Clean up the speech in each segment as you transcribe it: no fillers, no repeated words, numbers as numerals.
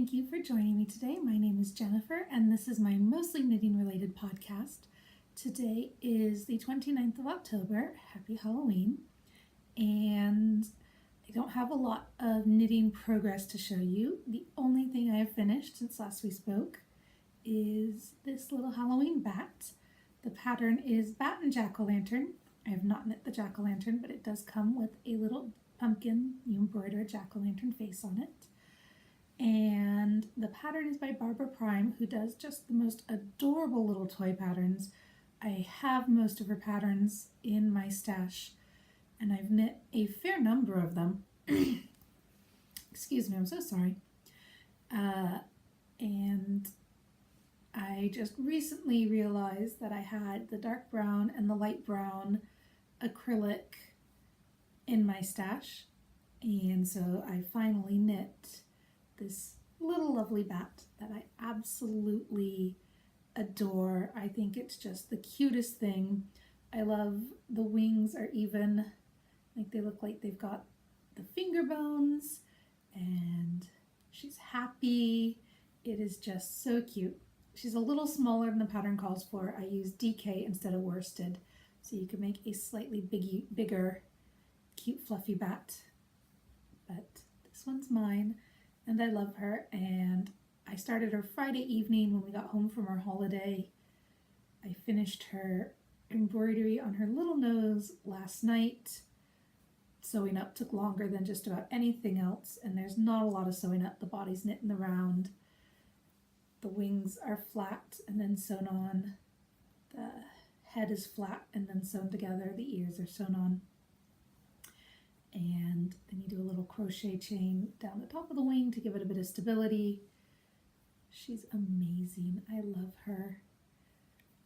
Thank you for joining me today. My name is Jennifer, and this is my mostly knitting related podcast. Today is the 29th of October. Happy Halloween. And I don't have a lot of knitting progress to show you. The only thing I have finished since last we spoke is this little Halloween bat. The pattern is Bat and Jack-o'-lantern. I have not knit the jack-o'-lantern, but it does come with a little pumpkin. You embroider a jack-o'-lantern face on it. And the pattern is by Barbara Prime, who does just the most adorable little toy patterns. I have most of her patterns in my stash, and I've knit a fair number of them. Excuse me, I'm so sorry. And I just recently realized that I had the dark brown and the light brown acrylic in my stash, and so I finally knit this little lovely bat that I absolutely adore. I think it's just the cutest thing. I love the wings are even, like they look like they've got the finger bones, and she's happy. It is just so cute. She's a little smaller than the pattern calls for. I used DK instead of worsted, so you can make a slightly bigger, cute fluffy bat. But this one's mine. And I love her, and I started her Friday evening when we got home from our holiday. I finished her embroidery on her little nose last night. Sewing up took longer than just about anything else, and there's not a lot of sewing up. The body's knit in the round. The wings are flat and then sewn on. The head is flat and then sewn together. The ears are sewn on. And then you do a little crochet chain down the top of the wing to give it a bit of stability. She's amazing. I love her.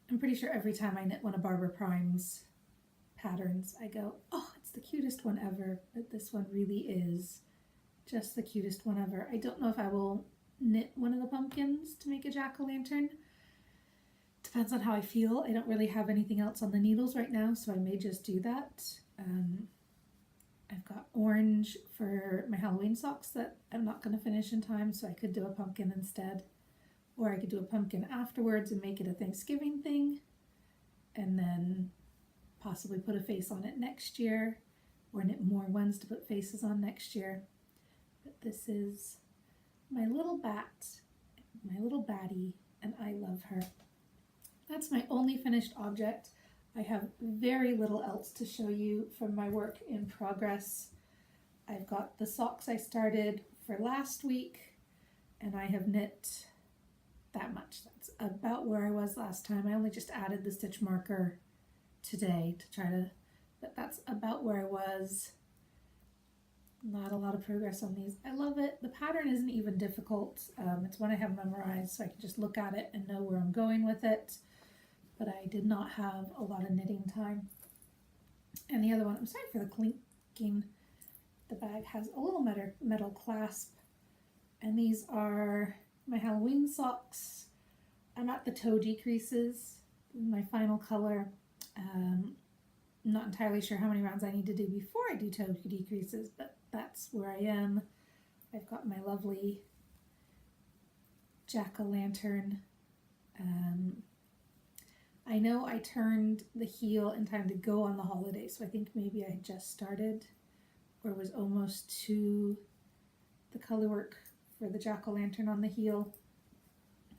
I'm pretty sure every time I knit one of Barbara Prime's patterns, I go, oh, it's the cutest one ever. But this one really is just the cutest one ever. I don't know if I will knit one of the pumpkins to make a jack-o'-lantern. Depends on how I feel. I don't really have anything else on the needles right now, so I may just do that. I've got orange for my Halloween socks that I'm not going to finish in time, so I could do a pumpkin instead. Or I could do a pumpkin afterwards and make it a Thanksgiving thing, and then possibly put a face on it next year, or knit more ones to put faces on next year. But this is my little bat, my little Batty, and I love her. That's my only finished object. I have very little else to show you from my work in progress. I've got the socks I started for last week, and I have knit that much. That's about where I was last time. I only just added the stitch marker today to try to, but that's about where I was. Not a lot of progress on these. I love it. The pattern isn't even difficult. It's one I have memorized, so I can just look at it and know where I'm going with it. But I did not have a lot of knitting time. And the other one, I'm sorry for the clinking, the bag has a little metal clasp, and these are my Halloween socks. I'm at the toe decreases, my final color. I'm not entirely sure how many rounds I need to do before I do toe decreases, but that's where I am. I've got my lovely jack-o'-lantern. I know I turned the heel in time to go on the holiday, so I think maybe I had just started or was almost to the color work for the jack-o'-lantern on the heel.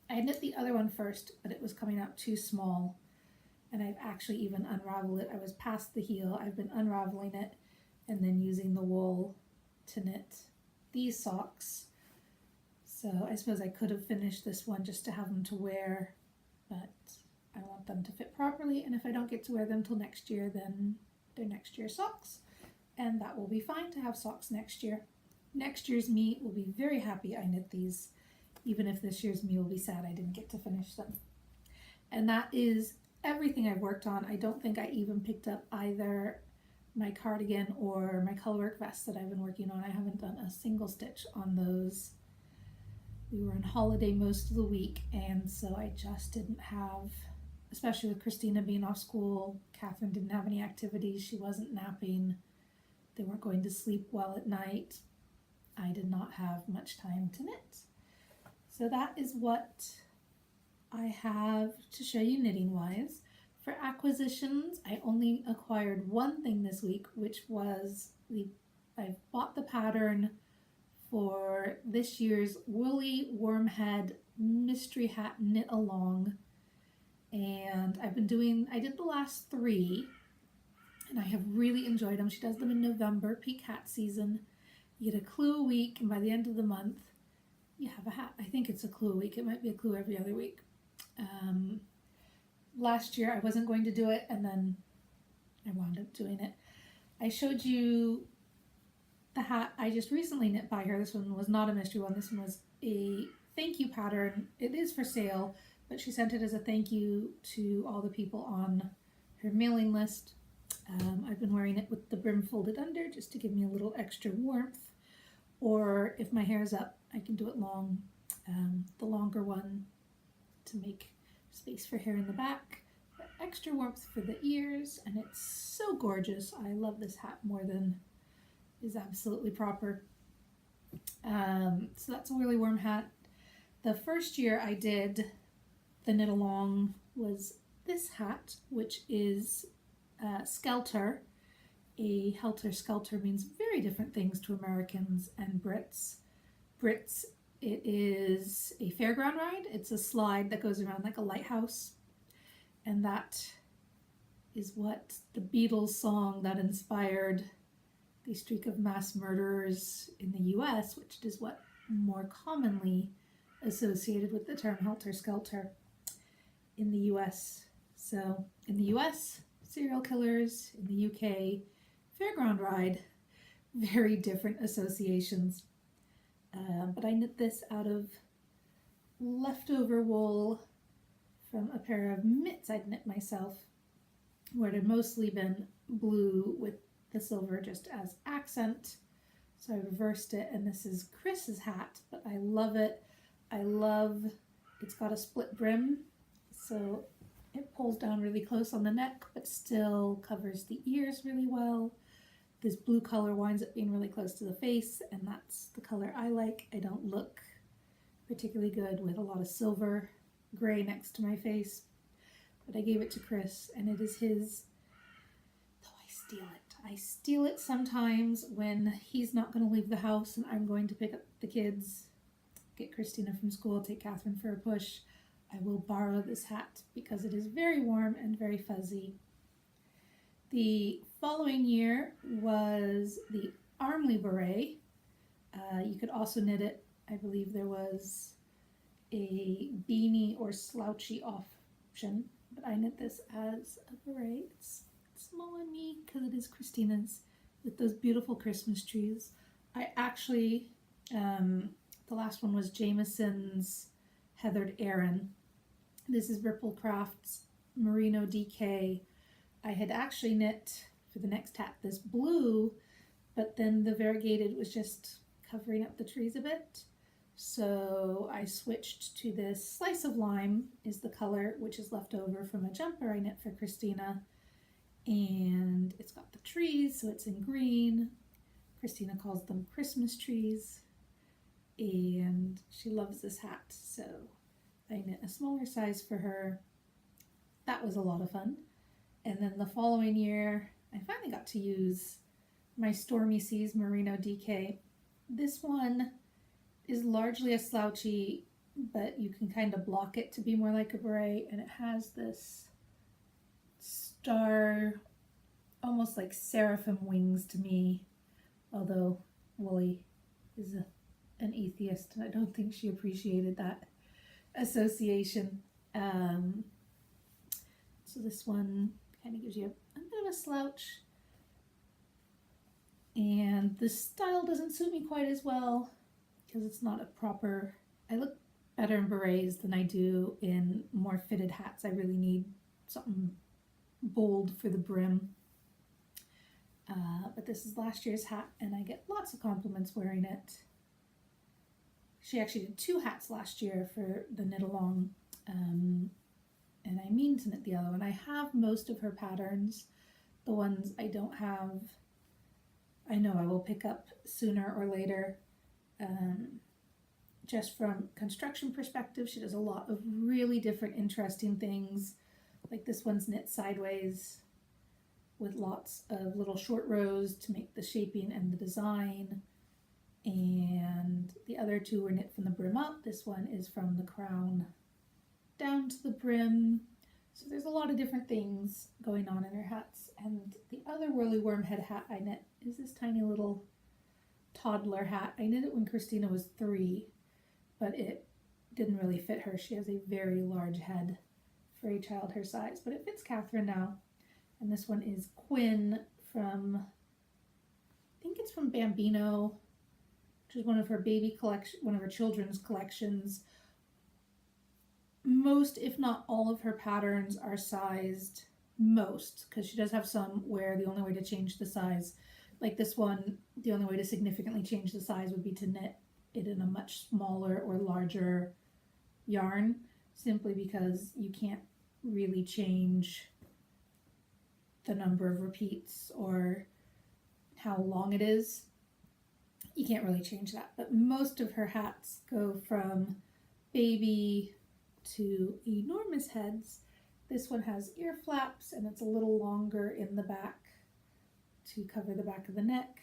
I had knit the other one first, but it was coming out too small, and I've actually even unraveled it. I was past the heel. I've been unraveling it and then using the wool to knit these socks. So I suppose I could have finished this one just to have them to wear, but I want them to fit properly, and if I don't get to wear them till next year, then they're next year's socks, and that will be fine to have socks next year. Next year's me will be very happy I knit these, even if this year's me will be sad I didn't get to finish them. And that is everything I've worked on. I don't think I even picked up either my cardigan or my colorwork vest that I've been working on. I haven't done a single stitch on those. We were on holiday most of the week, and so I just didn't have, especially with Christina being off school, Catherine didn't have any activities, she wasn't napping, they weren't going to sleep well at night. I did not have much time to knit. So that is what I have to show you knitting wise. For acquisitions, I only acquired one thing this week, which was I bought the pattern for this year's Woolly Wormhead Mystery Hat Knit Along. And I did the last 3, and I have really enjoyed them. She does them in November, peak hat season. You get a clue a week, and by the end of the month, you have a hat. I think it's a clue a week. It might be a clue every other week. Last year, I wasn't going to do it, and then I wound up doing it. I showed you the hat I just recently knit by her. This one was not a mystery one. This one was a thank you pattern. It is for sale, but she sent it as a thank you to all the people on her mailing list. I've been wearing it with the brim folded under just to give me a little extra warmth. Or if my hair is up, I can do it long, the longer one, to make space for hair in the back. Extra warmth for the ears, and it's so gorgeous. I love this hat more than is absolutely proper. So that's a really warm hat. The first year I did the knit along was this hat, which is Skelter. A helter-skelter means very different things to Americans and Brits. Brits, it is a fairground ride. It's a slide that goes around like a lighthouse. And that is what the Beatles song that inspired the streak of mass murderers in the US, which is what more commonly associated with the term helter-skelter in the US. So in the US, serial killers. In the UK, fairground ride. Very different associations. But I knit this out of leftover wool from a pair of mitts I'd knit myself, where it had mostly been blue with the silver just as accent. So I reversed it, and this is Chris's hat, but I love it. It's got a split brim, so it pulls down really close on the neck, but still covers the ears really well. This blue color winds up being really close to the face, and that's the color I like. I don't look particularly good with a lot of silver gray next to my face, but I gave it to Chris, and it is his, though I steal it. I steal it sometimes when he's not going to leave the house and I'm going to pick up the kids, get Christina from school, take Catherine for a push. I will borrow this hat because it is very warm and very fuzzy. The following year was the Armley Beret. You could also knit it. I believe there was a beanie or slouchy option, but I knit this as a beret. It's small on me because it is Christina's, with those beautiful Christmas trees. I actually, the last one was Jameson's Heathered Aran. This is Ripple Crafts Merino DK. I had actually knit for the next hat this blue, but then the variegated was just covering up the trees a bit. So I switched to this Slice of Lime is the color, which is left over from a jumper I knit for Christina. And it's got the trees, so it's in green. Christina calls them Christmas trees. And she loves this hat, so I knit a smaller size for her. That was a lot of fun. And then the following year, I finally got to use my Stormy Seas Merino DK. This one is largely a slouchy, but you can kind of block it to be more like a beret, and it has this star, almost like seraphim wings to me, although Wooly is an atheist, and I don't think she appreciated that association. So this one kind of gives you a bit of a slouch, and the style doesn't suit me quite as well because it's not a proper, I look better in berets than I do in more fitted hats. I really need something bold for the brim. But this is last year's hat, and I get lots of compliments wearing it. She actually did 2 hats last year for the knit along, and I mean to knit the other one. I have most of her patterns. The ones I don't have, I know I will pick up sooner or later. just from construction perspective. She does a lot of really different interesting things. Like this one's knit sideways with lots of little short rows to make the shaping and the design. And the other two were knit from the brim up. This one is from the crown down to the brim. So there's a lot of different things going on in her hats. And the other whirly worm head hat I knit is this tiny little toddler hat. I knit it when Christina was 3, but it didn't really fit her. She has a very large head for a child her size, but it fits Catherine now. And this one is Quinn from, I think it's from Bambino, which is one of her baby collection, one of her children's collections. Most, if not all of her patterns are sized, most, because she does have some where the only way to change the size, like this one, the only way to significantly change the size would be to knit it in a much smaller or larger yarn, simply because you can't really change the number of repeats or how long it is. You can't really change that, but most of her hats go from baby to enormous heads. This one has ear flaps and it's a little longer in the back to cover the back of the neck.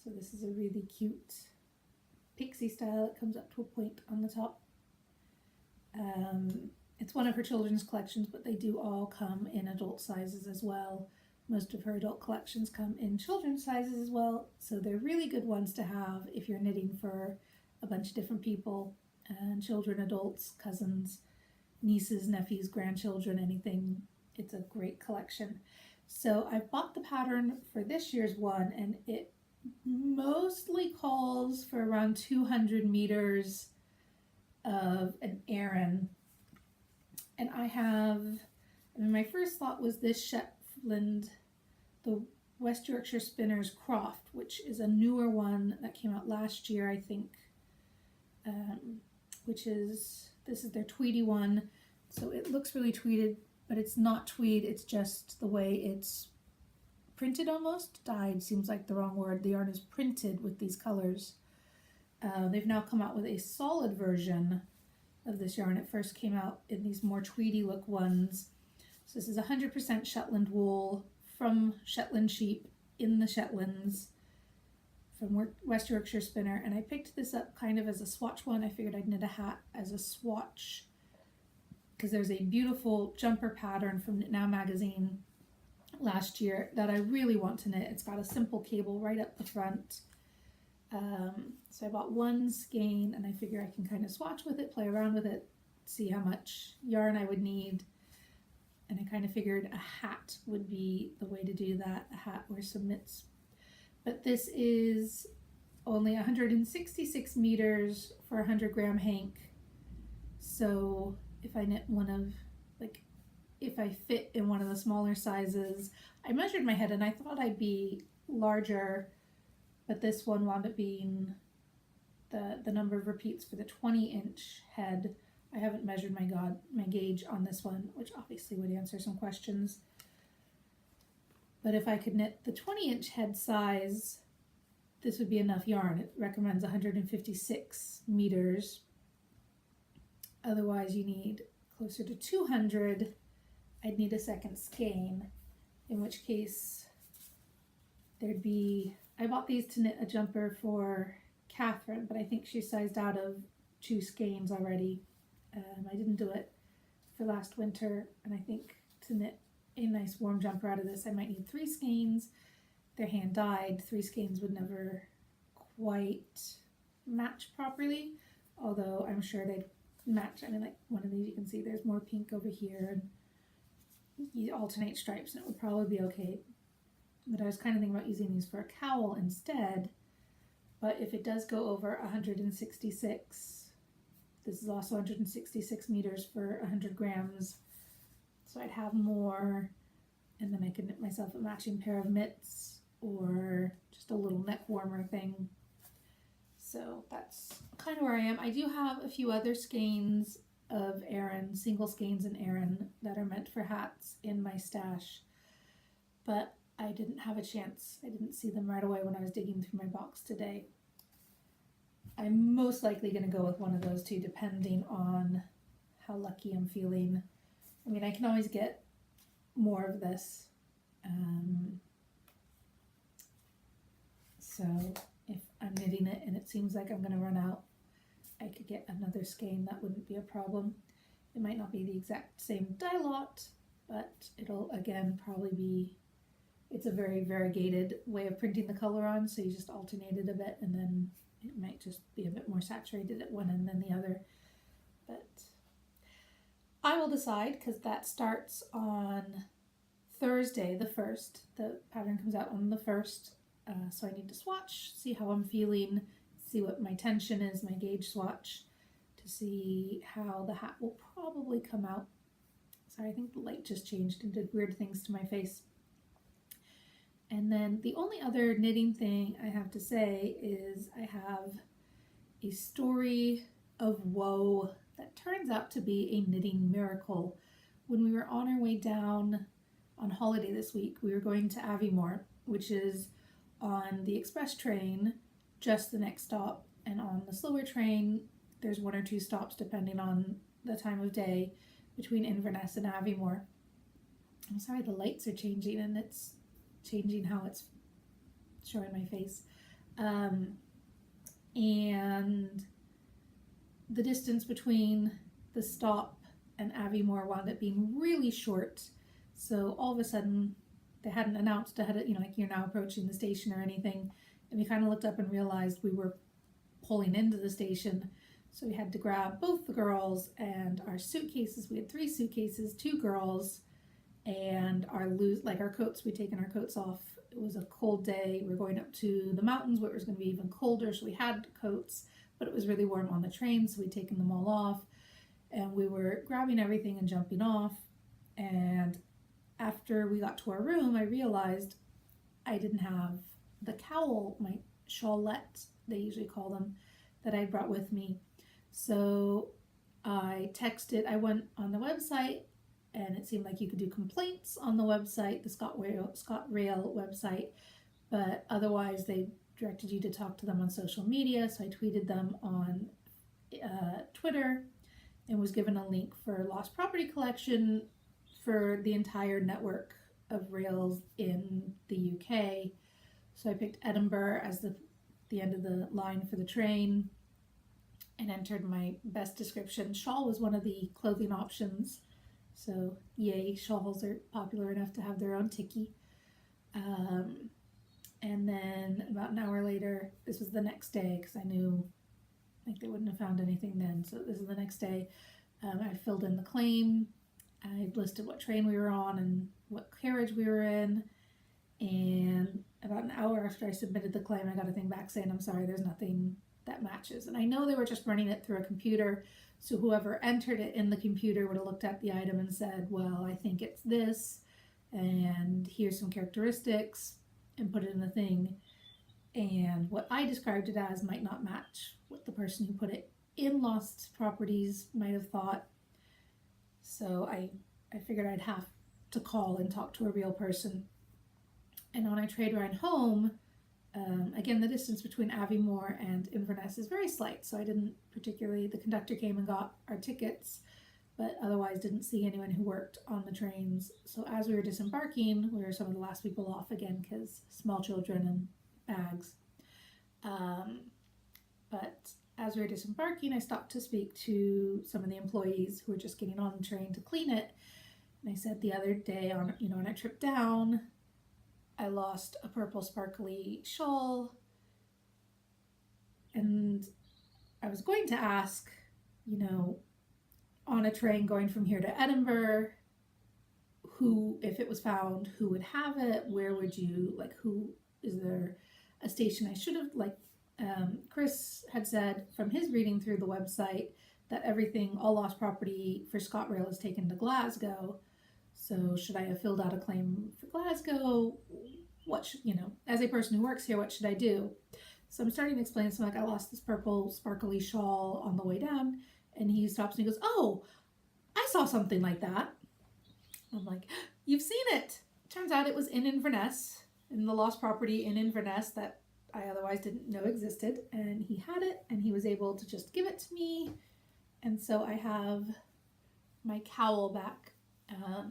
So this is a really cute pixie style. It comes up to a point on the top. It's one of her children's collections, but they do all come in adult sizes as well. Most of her adult collections come in children's sizes as well, so they're really good ones to have if you're knitting for a bunch of different people, children, adults, cousins, nieces, nephews, grandchildren, anything. It's a great collection. So I bought the pattern for this year's one, and it mostly calls for around 200 meters of an Aran. And my first thought was this Shetland, the West Yorkshire Spinners Croft, which is a newer one that came out last year, I think, this is their tweedy one. So it looks really tweeded, but it's not tweed, it's just the way it's printed almost. Dyed seems like the wrong word. The yarn is printed with these colors. They've now come out with a solid version of this yarn. It first came out in these more tweedy look ones. So this is 100% Shetland wool from Shetland sheep in the Shetlands from West Yorkshire Spinner, and I picked this up kind of as a swatch one. I figured I'd knit a hat as a swatch because there's a beautiful jumper pattern from Knit Now magazine last year that I really want to knit. It's got a simple cable right up the front. So I bought one skein, and I figure I can kind of swatch with it, play around with it, see how much yarn I would need. And I kind of figured a hat would be the way to do that, a hat or some mitts. But this is only 166 meters for 100 gram hank. So if I knit if I fit in one of the smaller sizes, I measured my head and I thought I'd be larger, but this one wound up being the number of repeats for the 20-inch head. I haven't measured my gauge on this one, which obviously would answer some questions. But if I could knit the 20-inch head size, this would be enough yarn. It recommends 156 meters. Otherwise, you need closer to 200. I'd need a second skein, in which case I bought these to knit a jumper for Catherine, but I think she's sized out of 2 skeins already. I didn't do it for last winter, and I think to knit a nice warm jumper out of this, I might need 3 skeins. They're hand dyed. 3 skeins would never quite match properly, although I'm sure they'd match. I mean, like one of these, you can see there's more pink over here, and you alternate stripes, and it would probably be okay. But I was kind of thinking about using these for a cowl instead. But if it does go over 166, this is also 166 meters for 100 grams. So I'd have more, and then I could knit myself a matching pair of mitts or just a little neck warmer thing. So that's kind of where I am. I do have a few other skeins of Aran, single skeins in Aran that are meant for hats in my stash, but I didn't have a chance. I didn't see them right away when I was digging through my box today. I'm most likely going to go with one of those two, depending on how lucky I'm feeling. I mean, I can always get more of this. So if I'm knitting it and it seems like I'm going to run out, I could get another skein. That wouldn't be a problem. It might not be the exact same dye lot, but it'll again probably be, it's a very variegated way of printing the color on, so you just alternate it a bit and then it might just be a bit more saturated at one end than the other. But I will decide, because that starts on Thursday the 1st. The pattern comes out on the 1st. So I need to swatch, see how I'm feeling, see what my tension is, my gauge swatch, to see how the hat will probably come out. Sorry, I think the light just changed and did weird things to my face. And then the only other knitting thing I have to say is I have a story of woe that turns out to be a knitting miracle. When we were on our way down on holiday this week, we were going to Aviemore, which is on the express train, just the next stop, and on the slower train, there's 1 or 2 stops depending on the time of day between Inverness and Aviemore. I'm sorry, the lights are changing and it's changing how it's showing my face. And the distance between the stop and Aviemore wound up being really short. So all of a sudden, they hadn't announced ahead of, like you're now approaching the station or anything. And we kind of looked up and realized we were pulling into the station. So we had to grab both the girls and our suitcases. We had 3 suitcases, 2 girls, and our coats. We'd taken our coats off. It was a cold day. We were going up to the mountains where it was going to be even colder. So we had coats, but it was really warm on the train. So we'd taken them all off and we were grabbing everything and jumping off. And after we got to our room, I realized I didn't have the cowl, my shawlette, they usually call them, that I brought with me. So I went on the website, and it seemed like you could do complaints on the website, the ScotRail website, but otherwise they directed you to talk to them on social media. So I tweeted them on Twitter and was given a link for Lost Property Collection for the entire network of rails in the UK. So I picked Edinburgh as the end of the line for the train and entered my best description. Shawl was one of the clothing options. So yay, shawls are popular enough to have their own ticky. And then about an hour later, this was the next day because I knew they wouldn't have found anything then. So this is the next day. I filled in the claim. I listed what train we were on and what carriage we were in. And about an hour after I submitted the claim, I got a thing back saying, I'm sorry, there's nothing that matches. And I know they were just running it through a computer. So whoever entered it in the computer would have looked at the item and said, well, I think it's this. And here's some characteristics, and put it in the thing. And what I described it as might not match what the person who put it in Lost Properties might have thought. So I figured I'd have to call and talk to a real person. And on our trade ride home, again, the distance between Aviemore and Inverness is very slight, so I didn't particularly, the conductor came and got our tickets, but otherwise didn't see anyone who worked on the trains. So as we were disembarking, we were some of the last people off again because small children and bags. But as we were disembarking, I stopped to speak to some of the employees who were just getting on the train to clean it. And I said the other day on our trip down, I lost a purple sparkly shawl. And I was going to ask, on a train going from here to Edinburgh, who, if it was found, who would have it? Where would you, who, is there a station I should have, Chris had said from his reading through the website that all lost property for ScotRail is taken to Glasgow. So should I have filled out a claim for Glasgow? As a person who works here, what should I do? So I'm starting to explain, so I lost this purple sparkly shawl on the way down, and he stops and he goes, oh, I saw something like that. I'm like, you've seen it. Turns out it was in Inverness, in the lost property in Inverness that I otherwise didn't know existed, and he had it, and he was able to just give it to me. And so I have my cowl back.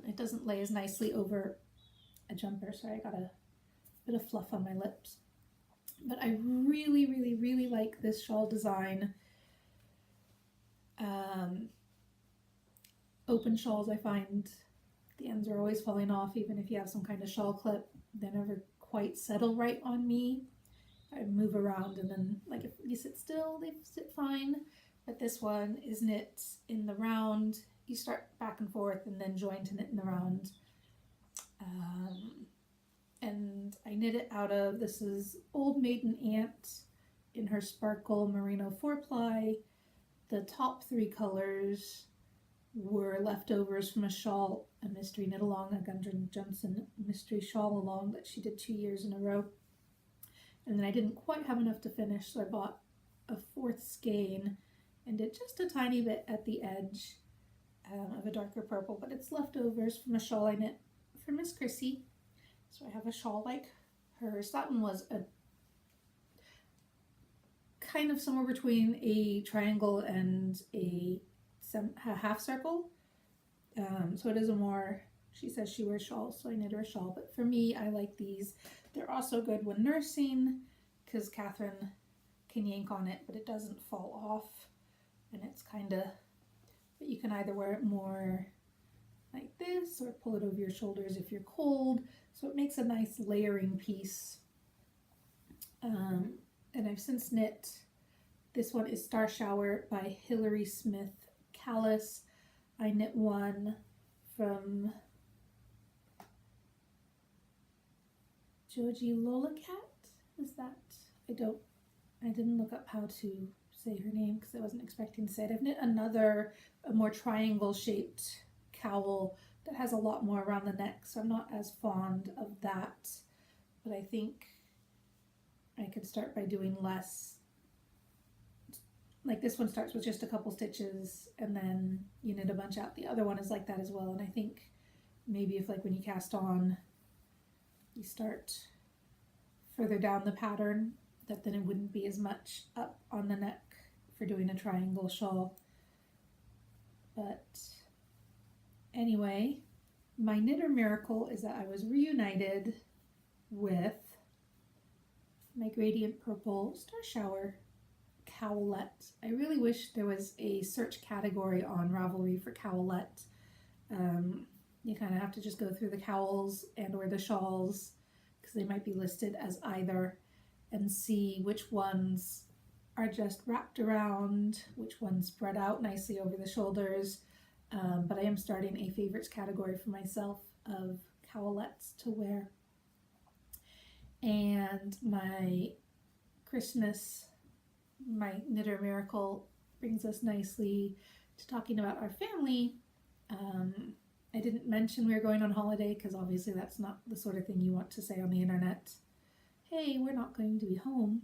It doesn't lay as nicely over a jumper. Sorry, I got a bit of fluff on my lips. But I really, really, really like this shawl design. Open shawls, I find the ends are always falling off, even if you have some kind of shawl clip. They never quite settle right on me. I move around, and then, like, if you sit still, they sit fine. But this one is knit in the round. You start back and forth and then join to knit in the round. And I knit it out of, this is Old Maiden Aunt in her Sparkle Merino 4-ply. The top 3 colors were leftovers from a shawl, a mystery knit along, a Gundren Johnson mystery shawl along that she did 2 years in a row. And then I didn't quite have enough to finish, so I bought a 4th skein and did just a tiny bit at the edge of a darker purple, but it's leftovers from a shawl I knit for Miss Chrissy. So I have a shawl like hers. That one was a kind of somewhere between a triangle and a half circle. So it is a more, she says she wears shawls, so I knit her a shawl. But for me, I like these. They're also good when nursing, because Catherine can yank on it, but it doesn't fall off. And it's kind of, but you can either wear it more like this or pull it over your shoulders if you're cold. So it makes a nice layering piece. And I've since knit, this one is Star Shower by Hilary Smith Callis. I knit one from Joji Lolacat. Is that, I didn't look up how to say her name because I wasn't expecting to say it. I've knit another, a more triangle shaped cowl that has a lot more around the neck, so I'm not as fond of that. But I think I could start by doing less. Like this one starts with just a couple stitches and then you knit a bunch out. The other one is like that as well. And I think maybe if, like, when you cast on, you start further down the pattern, that then it wouldn't be as much up on the neck for doing a triangle shawl. But anyway, my knitter miracle is that I was reunited with my Gradient Purple Star Shower cowlette. I really wish there was a search category on Ravelry for cowlette. You kind of have to just go through the cowls and or the shawls, because they might be listed as either, and see which ones are just wrapped around, which ones spread out nicely over the shoulders. But I am starting a favorites category for myself of cowlettes to wear. And my Christmas, my knitter miracle, brings us nicely to talking about our family. I didn't mention we were going on holiday because obviously that's not the sort of thing you want to say on the internet. Hey, we're not going to be home.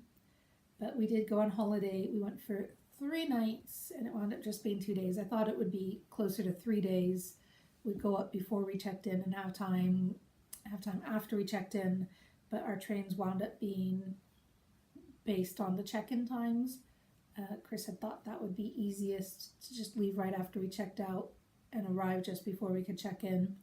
But we did go on holiday. We went for 3 nights and it wound up just being 2 days. I thought it would be closer to 3 days. We'd go up before we checked in and have time after we checked in, but our trains wound up being based on the check-in times. Chris had thought that would be easiest to just leave right after we checked out and arrive just before we could check in.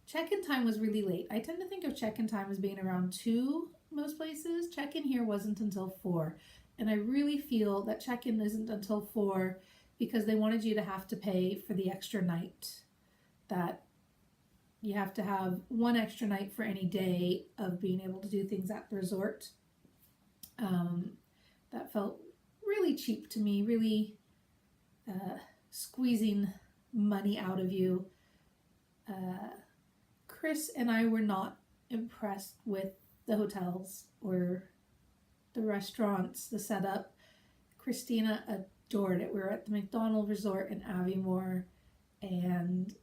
Check-in time was really late. I tend to think of check-in time as being around 2 most places. Check-in here wasn't until 4. And I really feel that check-in isn't until 4 because they wanted you to have to pay for the extra night. That you have to have 1 extra night for any day of being able to do things at the resort. That felt really cheap to me, really squeezing money out of you. Chris and I were not impressed with the hotels or the restaurants, the setup. Christina adored it. We were at the MacDonald Resort in Aviemore, and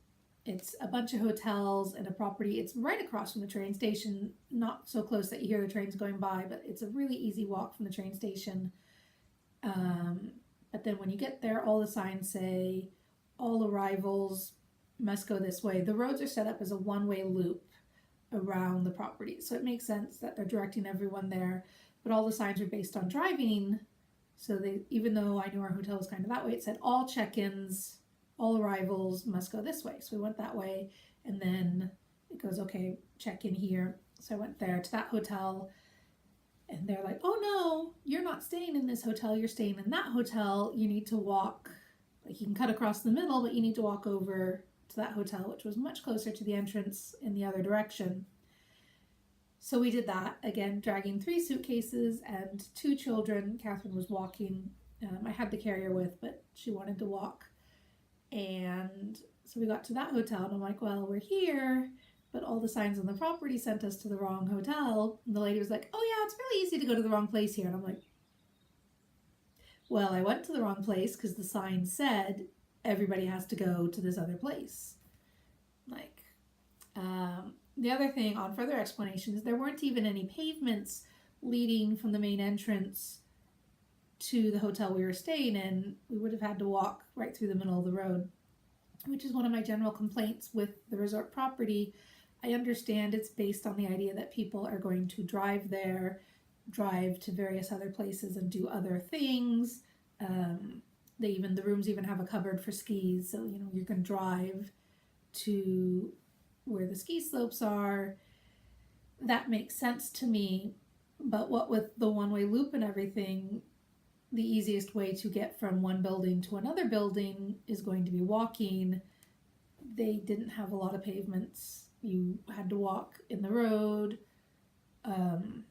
it's a bunch of hotels and a property. It's right across from the train station, not so close that you hear the trains going by, but it's a really easy walk from the train station. But then when you get there, all the signs say, all arrivals must go this way. The roads are set up as a one-way loop around the property, so it makes sense that they're directing everyone there. but all the signs were based on driving. So even though I knew our hotel was kind of that way, it said all check-ins, all arrivals must go this way. So we went that way, and then it goes, okay, check in here. So I went there to that hotel, and they're like, oh no, you're not staying in this hotel, you're staying in that hotel. You need to walk, like you can cut across the middle, but you need to walk over to that hotel, which was much closer to the entrance in the other direction. So we did that, again, dragging 3 suitcases and 2 children. Catherine was walking. I had the carrier with, but she wanted to walk. And so we got to that hotel, and I'm like, well, we're here, but all the signs on the property sent us to the wrong hotel. And the lady was like, oh yeah, it's really easy to go to the wrong place here. And I'm like, well, I went to the wrong place because the sign said everybody has to go to this other place. Like, the other thing on further explanation is there weren't even any pavements leading from the main entrance to the hotel we were staying in. We would have had to walk right through the middle of the road, which is one of my general complaints with the resort property. I understand it's based on the idea that people are going to drive there, drive to various other places and do other things. The rooms even have a cupboard for skis, so you can drive to where the ski slopes are. That makes sense to me, but what with the one-way loop and everything, the easiest way to get from one building to another building is going to be walking. They didn't have a lot of pavements. You had to walk in the road, and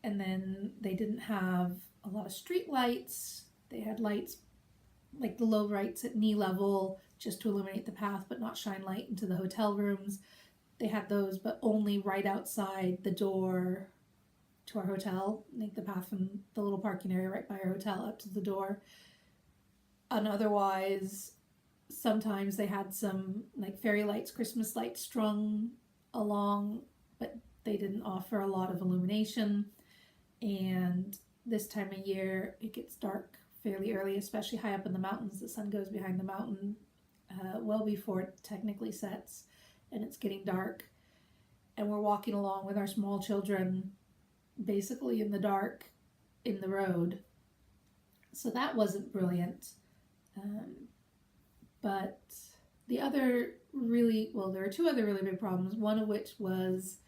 then they didn't have a lot of street lights. They had lights, like the low lights at knee level, just to illuminate the path but not shine light into the hotel rooms. They had those, but only right outside the door to our hotel, like the path from the little parking area right by our hotel up to the door. And otherwise, sometimes they had some like fairy lights, Christmas lights strung along, but they didn't offer a lot of illumination. And this time of year, it gets dark fairly early, especially high up in the mountains. The sun goes behind the mountain well before it technically sets, and it's getting dark. And we're walking along with our small children, basically in the dark, in the road. So that wasn't brilliant. But the other there are 2 other really big problems, one of which was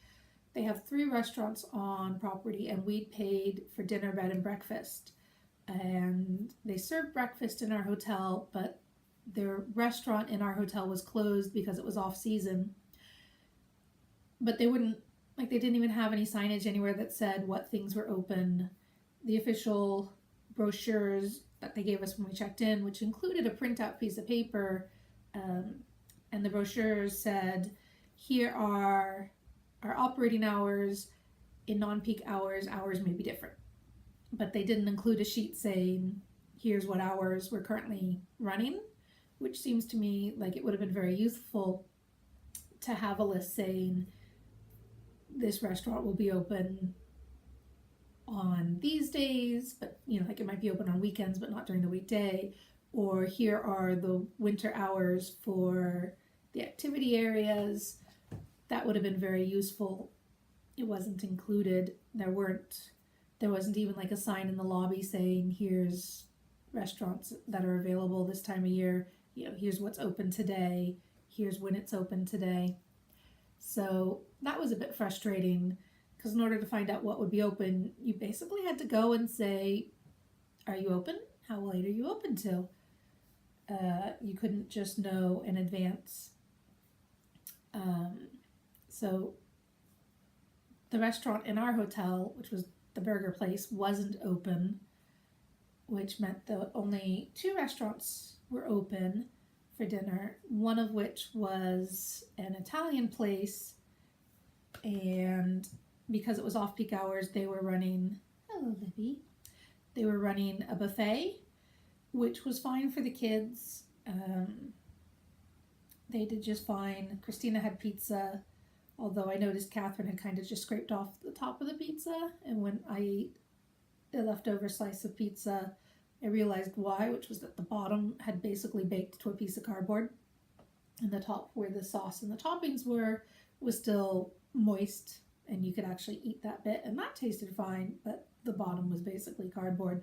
they have 3 restaurants on property, and we'd paid for dinner, bed, and breakfast. And they served breakfast in our hotel, but their restaurant in our hotel was closed because it was off season. But they didn't even have any signage anywhere that said what things were open. The official brochures that they gave us when we checked in, which included a printout piece of paper, and the brochures said, here are our operating hours. In non-peak hours may be different. But they didn't include a sheet saying, here's what hours we're currently running, which seems to me like it would have been very useful to have a list saying, this restaurant will be open on these days, but like it might be open on weekends, but not during the weekday. Or here are the winter hours for the activity areas. That would have been very useful. It wasn't included. There wasn't even like a sign in the lobby saying, here's restaurants that are available this time of year. Here's what's open today. Here's when it's open today. So that was a bit frustrating, because in order to find out what would be open, you basically had to go and say, are you open? How late are you open till? You couldn't just know in advance. So the restaurant in our hotel, which was the burger place, wasn't open, which meant that only 2 restaurants were open for dinner, one of which was an Italian place, and because it was off-peak hours, they were running, hello Libby, they were running a buffet, which was fine for the kids. They did just fine. Christina had pizza, although I noticed Catherine had kind of just scraped off the top of the pizza, and when I ate a leftover slice of pizza, I realized why, which was that the bottom had basically baked to a piece of cardboard, and the top, where the sauce and the toppings were, was still moist, and you could actually eat that bit, and that tasted fine, but the bottom was basically cardboard.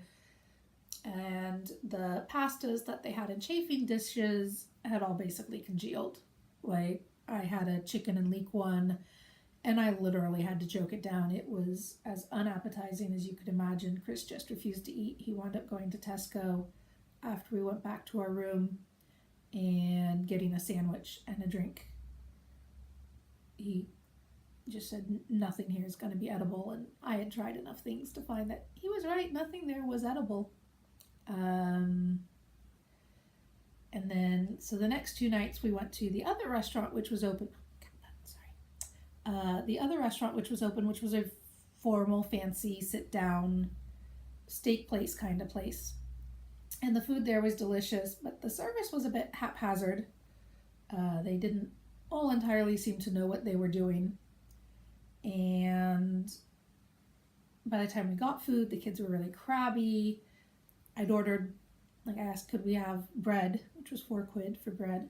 And the pastas that they had in chafing dishes had all basically congealed. Like, I had a chicken and leek one, and I literally had to choke it down. It was as unappetizing as you could imagine. Chris just refused to eat. He wound up going to Tesco after we went back to our room and getting a sandwich and a drink. He just said nothing here is going to be edible, and I had tried enough things to find that he was right. Nothing there was edible. And then, so the next 2 nights we went to the other restaurant, which was open. The other restaurant, which was open, which was a formal, fancy, sit-down, steak place kind of place. And the food there was delicious, but the service was a bit haphazard. They didn't all entirely seem to know what they were doing. And by the time we got food, the kids were really crabby. I'd ordered, I asked, could we have bread, which was £4 for bread.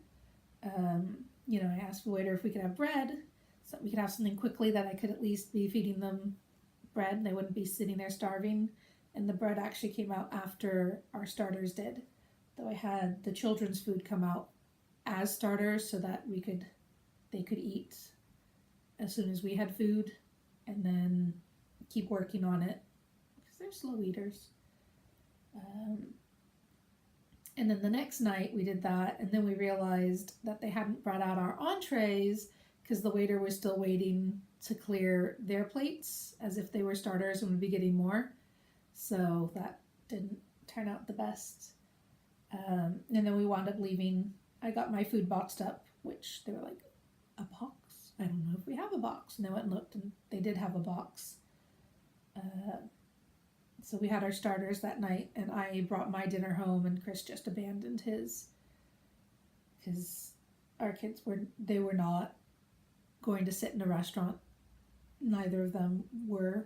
I asked the waiter if we could have bread, so we could have something quickly that I could at least be feeding them bread and they wouldn't be sitting there starving. And the bread actually came out after our starters did, though I had the children's food come out as starters so that they could eat as soon as we had food and then keep working on it because they're slow eaters. And then the next night we did that, and then we realized that they hadn't brought out our entrees because the waiter was still waiting to clear their plates as if they were starters and would be getting more. So that didn't turn out the best. And then we wound up leaving. I got my food boxed up, which they were like, a box? I don't know if we have a box. And they went and looked, and they did have a box. So we had our starters that night, and I brought my dinner home, and Chris just abandoned his. Because our kids were not going to sit in a restaurant. Neither of them were.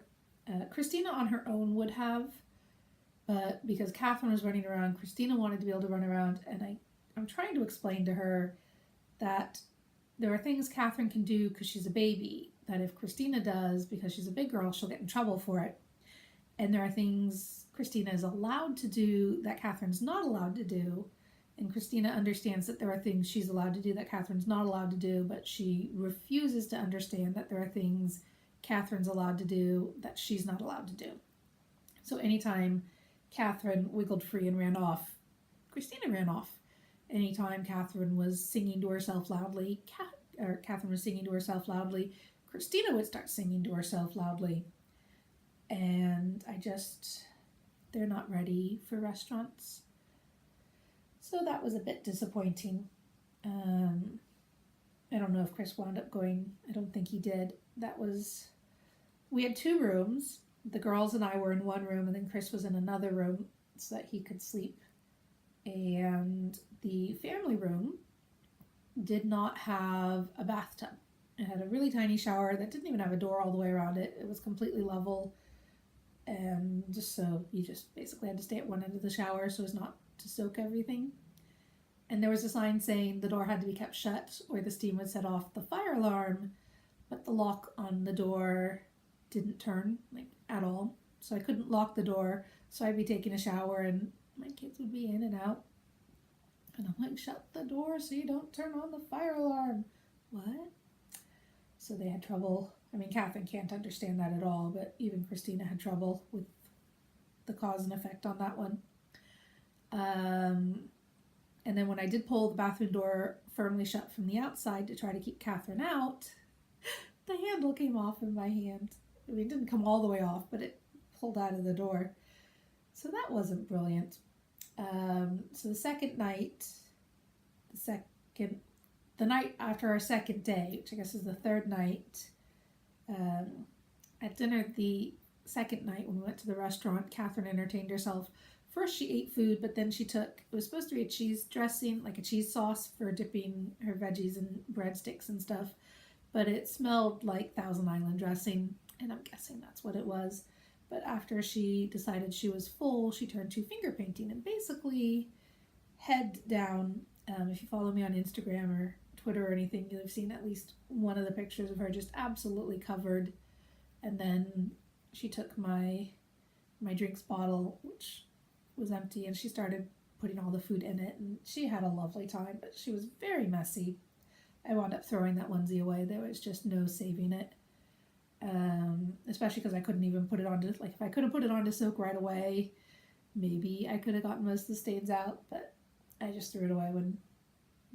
Christina on her own would have, but because Catherine was running around, Christina wanted to be able to run around, and I'm trying to explain to her that there are things Catherine can do because she's a baby, that if Christina does, because she's a big girl, she'll get in trouble for it. And there are things Christina is allowed to do that Catherine's not allowed to do. And Christina understands that there are things she's allowed to do that Catherine's not allowed to do, but she refuses to understand that there are things Catherine's allowed to do that she's not allowed to do. So anytime Catherine wiggled free and ran off, Christina ran off. Anytime Catherine was singing to herself loudly, Catherine was singing to herself loudly, Christina would start singing to herself loudly. And they're not ready for restaurants. So that was a bit disappointing. I don't know if Chris wound up going. I don't think he did. We had 2 rooms. The girls and I were in one room, and then Chris was in another room so that he could sleep. And the family room did not have a bathtub. It had a really tiny shower that didn't even have a door all the way around it. It was completely level. And you just basically had to stay at one end of the shower so as not to soak everything. And there was a sign saying the door had to be kept shut or the steam would set off the fire alarm, but the lock on the door didn't turn at all. So I couldn't lock the door, so I'd be taking a shower and my kids would be in and out. And I'm like, shut the door so you don't turn on the fire alarm. What? So they had trouble. I mean, Catherine can't understand that at all, but even Christina had trouble with the cause and effect on that one. And then when I did pull the bathroom door firmly shut from the outside to try to keep Catherine out, the handle came off in my hand. I mean, it didn't come all the way off, but it pulled out of the door. So that wasn't brilliant. So the second night, the night after our second day, which I guess is the third night, at dinner the second night when we went to the restaurant, Catherine entertained herself. First she ate food, but then it was supposed to be a cheese dressing, like a cheese sauce for dipping her veggies and breadsticks and stuff, but it smelled like Thousand Island dressing, and I'm guessing that's what it was. But after she decided she was full, she turned to finger painting, and basically head down, if you follow me on Instagram or Twitter or anything, you'll have seen at least one of the pictures of her just absolutely covered. And then she took my my drinks bottle, which was empty, and she started putting all the food in it, and she had a lovely time, but she was very messy. I wound up throwing that onesie away. There was just no saving it. Especially because I couldn't even put it on to, like, if I could have put it on to soak right away, maybe I could have gotten most of the stains out, but I just threw it away when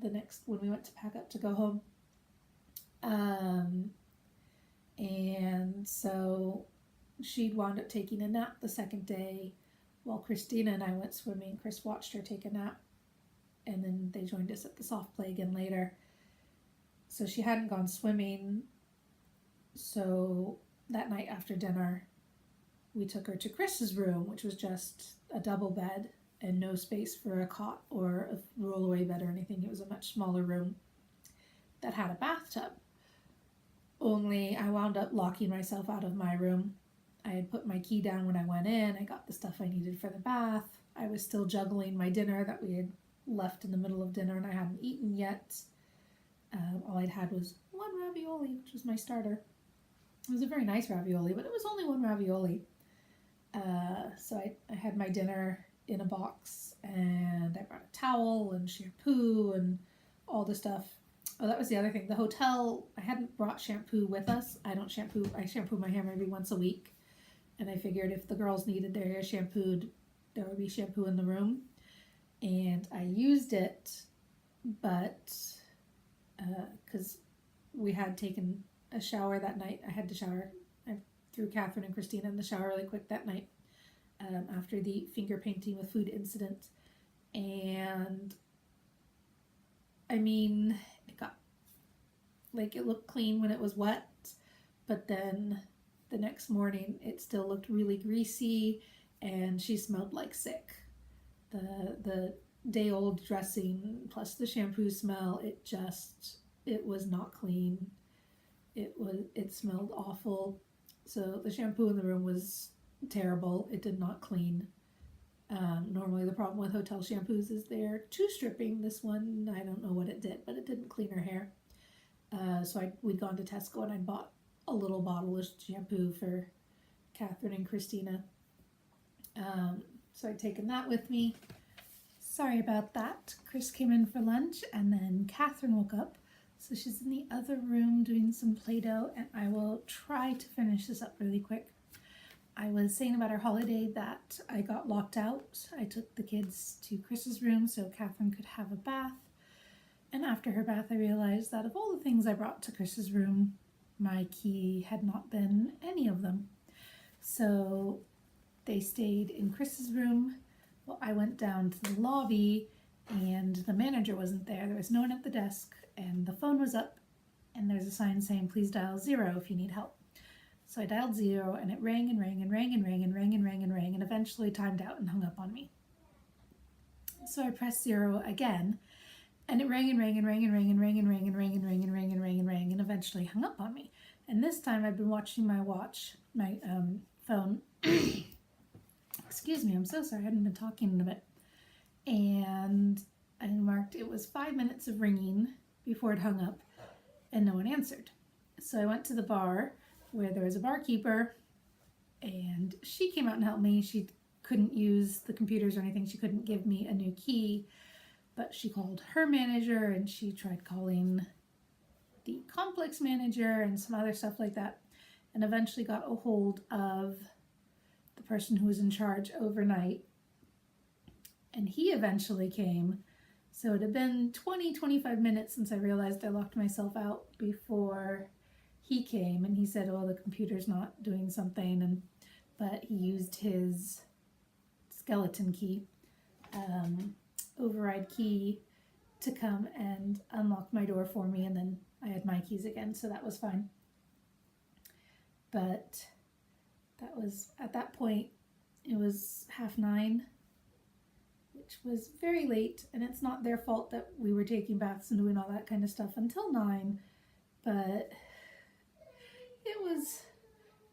we went to pack up to go home. And so she'd wound up taking a nap the second day while Christina and I went swimming. Chris watched her take a nap, and then they joined us at the soft play again later. So she hadn't gone swimming. So that night after dinner, we took her to Chris's room, which was just a double bed and no space for a cot or a rollaway bed or anything. It was a much smaller room that had a bathtub. Only I wound up locking myself out of my room. I had put my key down when I went in. I got the stuff I needed for the bath. I was still juggling my dinner that we had left in the middle of dinner and I hadn't eaten yet. All I'd had was one ravioli, which was my starter. It was a very nice ravioli, but it was only one ravioli. So I had my dinner in a box, and I brought a towel and shampoo and all the stuff. Oh, that was the other thing. The hotel, I hadn't brought shampoo with us. I shampoo my hair maybe once a week. And I figured if the girls needed their hair shampooed, there would be shampoo in the room. And I used it, but because we had taken a shower that night. I had to shower. I threw Catherine and Christina in the shower really quick that night after the finger painting with food incident. And I mean, it looked clean when it was wet, but then the next morning it still looked really greasy and she smelled like sick. The day-old dressing plus the shampoo smell, it was not clean. It smelled awful. So the shampoo in the room was terrible. It did not clean. Normally the problem with hotel shampoos is they're too stripping. This one, I don't know what it did, but it didn't clean her hair. So we'd gone to Tesco and I bought a little bottle of shampoo for Catherine and Christina. So I'd taken that with me. Sorry about that. Chris came in for lunch and then Catherine woke up. So she's in the other room doing some Play-Doh, and I will try to finish this up really quick. I was saying about our holiday that I got locked out. I took the kids to Chris's room so Catherine could have a bath. And after her bath, I realized that of all the things I brought to Chris's room, my key had not been any of them. So they stayed in Chris's room. Well, I went down to the lobby and the manager wasn't there. There was no one at the desk and the phone was up and there's a sign saying, please dial 0 if you need help. So I dialed 0 and it rang and rang and rang and rang and rang and rang and rang and eventually timed out and hung up on me. So I pressed 0 again and it rang and rang and rang and rang and rang and rang and rang and rang and rang and rang and rang and eventually hung up on me. And this time I've been watching my phone. Excuse me, I'm so sorry, I hadn't been talking in a bit. And I marked it was 5 minutes of ringing before it hung up and no one answered. So I went to the bar where there was a barkeeper and she came out and helped me. She couldn't use the computers or anything. She couldn't give me a new key, but she called her manager and she tried calling the complex manager and some other stuff like that, and eventually got a hold of the person who was in charge overnight. And he eventually came. So it had been 25 minutes since I realized I locked myself out before he came. And he said, oh, the computer's not doing something. But he used his skeleton key, override key, to come and unlock my door for me. And then I had my keys again, so that was fine. But that was, at that point, it was 9:30. Which was very late, and it's not their fault that we were taking baths and doing all that kind of stuff until 9, but it was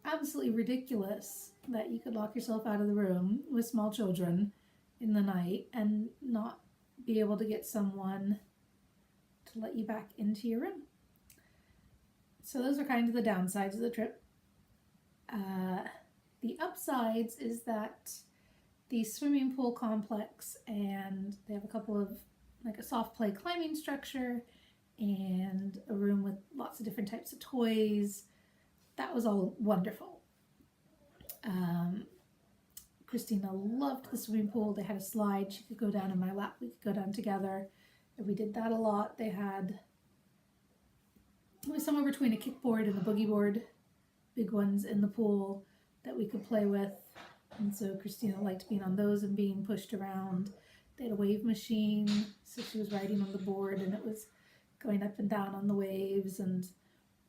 absolutely ridiculous that you could lock yourself out of the room with small children in the night and not be able to get someone to let you back into your room. So those are kind of the downsides of the trip. The upsides is that the swimming pool complex, and they have a couple of, like a soft play climbing structure and a room with lots of different types of toys. That was all wonderful. Christina loved the swimming pool. They had a slide. She could go down in my lap. We could go down together. And we did that a lot. They had, it was somewhere between a kickboard and a boogie board, big ones in the pool that we could play with. And so Christina liked being on those and being pushed around. They had a wave machine, so she was riding on the board and it was going up and down on the waves, and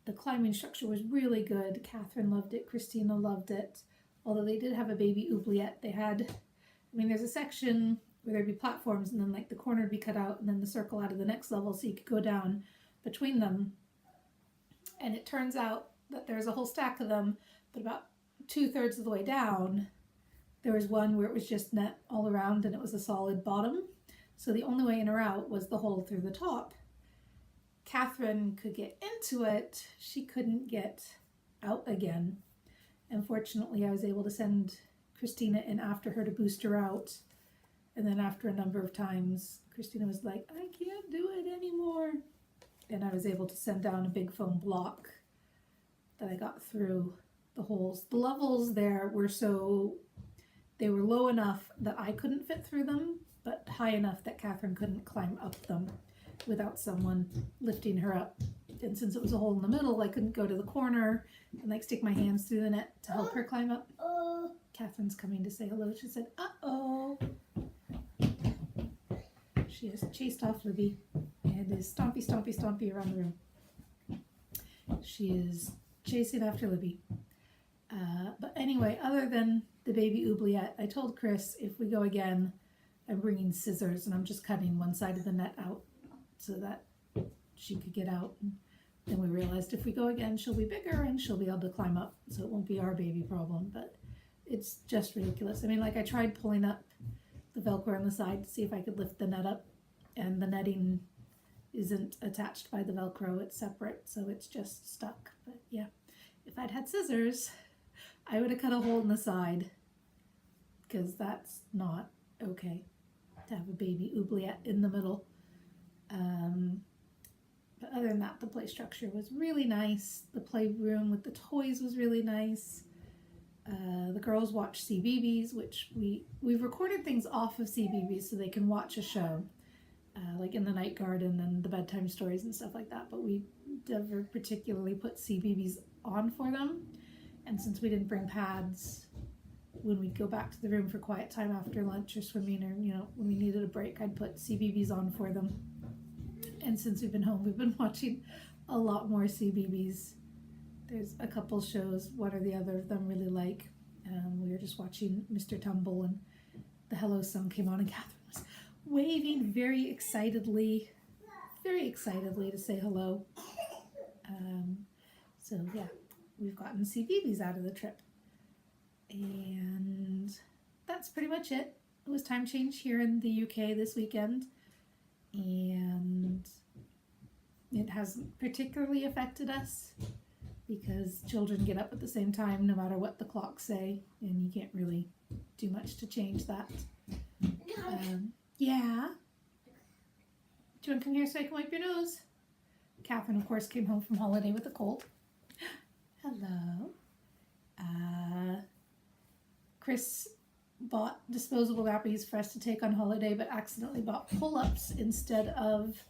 the climbing structure was really good. Catherine loved it. Christina loved it. Although they did have a baby oubliette. They had, I mean, there's a section where there'd be platforms and then like the corner would be cut out and then the circle out of the next level so you could go down between them. And it turns out that there's a whole stack of them, but about 2/3 of the way down, there was one where it was just net all around and it was a solid bottom. So the only way in or out was the hole through the top. Catherine could get into it. She couldn't get out again. Unfortunately, I was able to send Christina in after her to boost her out. And then after a number of times, Christina was like, I can't do it anymore. And I was able to send down a big foam block that I got through the holes. The levels there were they were low enough that I couldn't fit through them, but high enough that Catherine couldn't climb up them without someone lifting her up. And since it was a hole in the middle, I couldn't go to the corner and like stick my hands through the net to help her climb up. Catherine's coming to say hello. She said, uh-oh. She has chased off Libby and is stompy, stompy, stompy around the room. She is chasing after Libby. But anyway, other than the baby oubliette, I told Chris if we go again, I'm bringing scissors and I'm just cutting one side of the net out so that she could get out. And then we realized if we go again, she'll be bigger and she'll be able to climb up, so it won't be our baby problem. But it's just ridiculous. I mean, like I tried pulling up the Velcro on the side to see if I could lift the net up, and the netting isn't attached by the Velcro, it's separate, so it's just stuck. But yeah, if I'd had scissors, I would have cut a hole in the side, because that's not okay to have a baby oubliette in the middle. But other than that, the play structure was really nice. The playroom with the toys was really nice. The girls watched CBeebies, which we've recorded things off of CBeebies so they can watch a show, like in the night garden and the bedtime stories and stuff like that. But we never particularly put CBeebies on for them. And since we didn't bring pads, when we'd go back to the room for quiet time after lunch or swimming, or when we needed a break, I'd put CBeebies on for them. And since we've been home, we've been watching a lot more CBeebies. There's a couple shows, one or the other of them really like. We were just watching Mr. Tumble, and the Hello song came on, and Catherine was waving very excitedly to say hello. So yeah, we've gotten CBeebies out of the trip. And that's pretty much it. It was time change here in the UK this weekend, and it hasn't particularly affected us because children get up at the same time no matter what the clocks say, and you can't really do much to change that. Yeah? Do you want to come here so I can wipe your nose? Catherine, of course, came home from holiday with a cold. Hello. Chris bought disposable nappies for us to take on holiday, but accidentally bought pull-ups instead of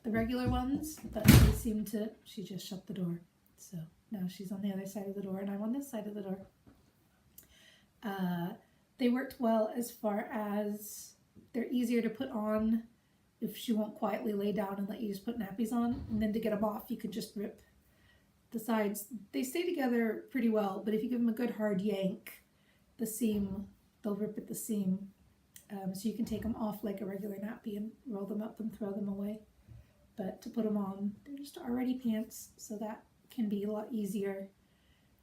the regular ones, but they seem to, she just shut the door. So now she's on the other side of the door and I'm on this side of the door. They worked well as far as they're easier to put on if she won't quietly lay down and let you just put nappies on. And then to get them off, you can just rip the sides. They stay together pretty well, but if you give them a good hard yank, the seam, they'll rip at the seam. So you can take them off like a regular nappy and roll them up and throw them away. But to put them on, they're just already pants, so that can be a lot easier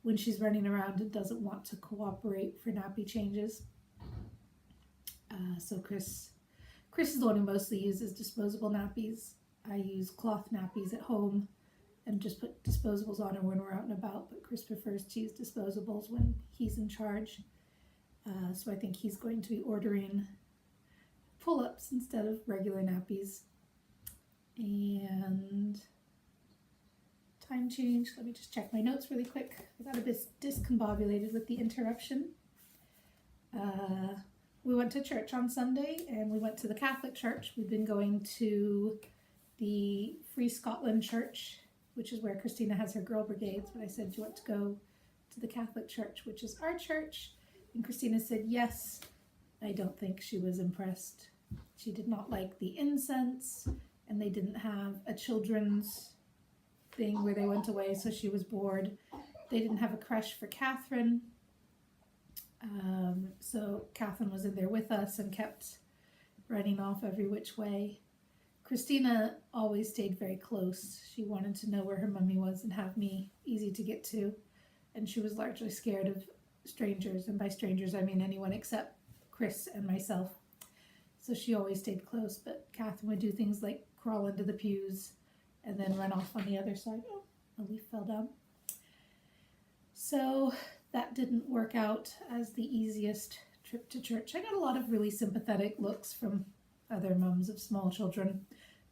when she's running around and doesn't want to cooperate for nappy changes. So Chris is the one who mostly uses disposable nappies. I use cloth nappies at home and just put disposables on her when we're out and about, but Chris prefers to use disposables when he's in charge. So I think he's going to be ordering pull-ups instead of regular nappies. And time change, let me just check my notes really quick. I got a bit discombobulated with the interruption. We went to church on Sunday, and we went to the Catholic church. We've been going to the Free Scotland Church, which is where Christina has her girl brigades, but I said, do you want to go to the Catholic church, which is our church? And Christina said yes. I don't think she was impressed. She did not like the incense, and they didn't have a children's thing where they went away, so she was bored. They didn't have a creche for Catherine. So Catherine was in there with us and kept running off every which way. Christina always stayed very close. She wanted to know where her mummy was and have me easy to get to. And she was largely scared of strangers. And by strangers, I mean anyone except Chris and myself. So she always stayed close. But Catherine would do things like crawl into the pews and then run off on the other side. Oh, a leaf fell down. So that didn't work out as the easiest trip to church. I got a lot of really sympathetic looks from other mums of small children.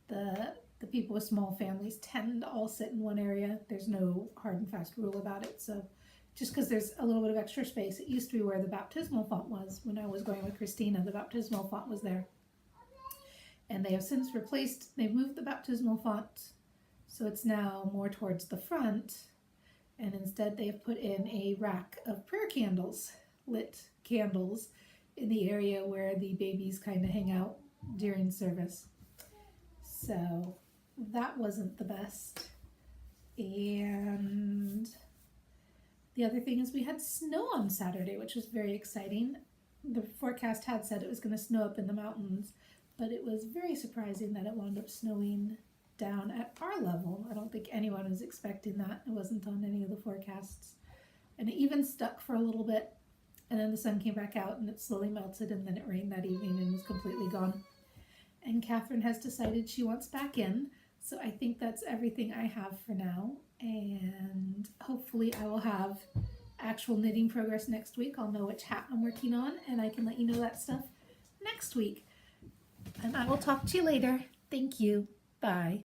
The people with small families tend to all sit in one area. There's no hard and fast rule about it. So just because there's a little bit of extra space, it used to be where the baptismal font was. When I was going with Christina, the baptismal font was there. And they have since they've moved the baptismal font, so it's now more towards the front. And instead they have put in a rack of prayer candles, lit candles, in the area where the babies kind of hang out during service. So that wasn't the best. And the other thing is we had snow on Saturday, which was very exciting. The forecast had said it was going to snow up in the mountains, but it was very surprising that it wound up snowing down at our level. I don't think anyone was expecting that. It wasn't on any of the forecasts. And it even stuck for a little bit, and then the sun came back out and it slowly melted, and then it rained that evening and was completely gone. And Catherine has decided she wants back in, so I think that's everything I have for now. And hopefully I will have actual knitting progress next week. I'll know which hat I'm working on, and I can let you know that stuff next week. And I will talk to you later. Thank you. Bye.